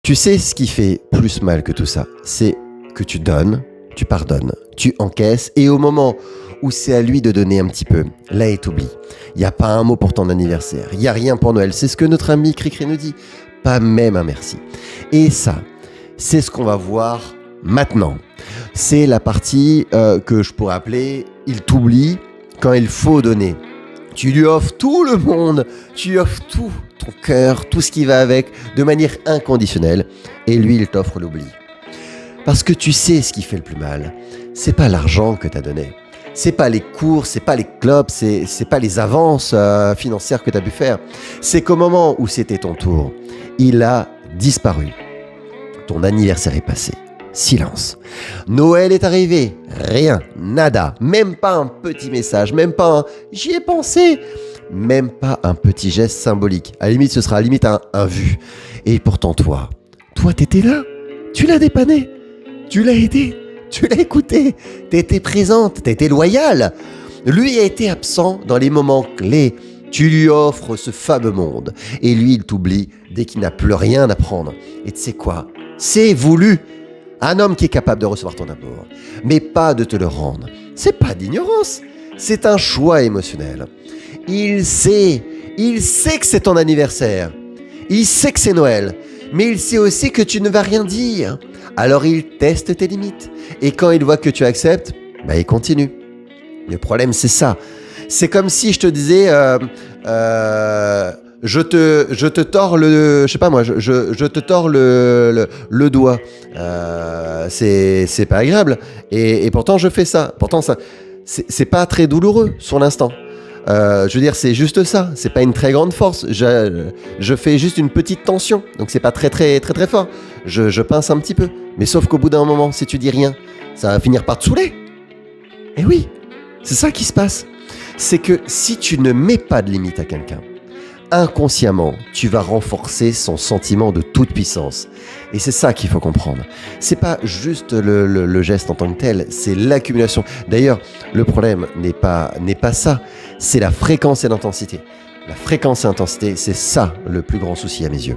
Tu sais ce qui fait plus mal que tout ça, c'est que tu donnes, tu pardonnes, tu encaisses et au moment où c'est à lui de donner un petit peu, là il t'oublie. Il n'y a pas un mot pour ton anniversaire, il n'y a rien pour Noël, c'est ce que notre ami Cricri nous dit, pas même un merci. Et ça, c'est ce qu'on va voir maintenant. C'est la partie que je pourrais appeler « il t'oublie quand il faut donner ». Tu lui offres tout le monde, tu lui offres tout, ton cœur, tout ce qui va avec, de manière inconditionnelle, et lui, il t'offre l'oubli. Parce que tu sais ce qui fait le plus mal. C'est pas l'argent que t'as donné. C'est pas les cours, c'est pas les clubs, c'est pas les avances financières que t'as pu faire. C'est qu'au moment où c'était ton tour, il a disparu. Ton anniversaire est passé. Silence. Noël est arrivé. Rien. Nada. Même pas un petit message. Même pas un « j'y ai pensé ». Même pas un petit geste symbolique. À la limite, ce sera à la limite un vu. Et pourtant, toi, t'étais là. Tu l'as dépanné. Tu l'as aidé. Tu l'as écouté. T'étais présente. T'étais loyale. Lui a été absent dans les moments clés. Tu lui offres ce fameux monde. Et lui, il t'oublie dès qu'il n'a plus rien à prendre. Et tu sais quoi ? C'est voulu. Un homme qui est capable de recevoir ton amour, mais pas de te le rendre. C'est pas d'ignorance, c'est un choix émotionnel. Il sait que c'est ton anniversaire. Il sait que c'est Noël, mais il sait aussi que tu ne vas rien dire. Alors il teste tes limites. Et quand il voit que tu acceptes, il continue. Le problème, c'est ça. C'est comme si je te disais... je te tords le, je sais pas moi, je te tords le doigt. C'est pas agréable. Et pourtant je fais ça. Pourtant ça, c'est pas très douloureux sur l'instant. Je veux dire, c'est juste ça. C'est pas une très grande force. Je fais juste une petite tension. Donc c'est pas très fort. Je pince un petit peu. Mais sauf qu'au bout d'un moment, si tu dis rien, ça va finir par te saouler. Et oui, c'est ça qui se passe. C'est que si tu ne mets pas de limite à quelqu'un, inconsciemment, tu vas renforcer son sentiment de toute puissance. Et c'est ça qu'il faut comprendre. C'est pas juste le geste en tant que tel, c'est l'accumulation. D'ailleurs, le problème n'est pas ça, c'est la fréquence et l'intensité. La fréquence et l'intensité, c'est ça le plus grand souci à mes yeux.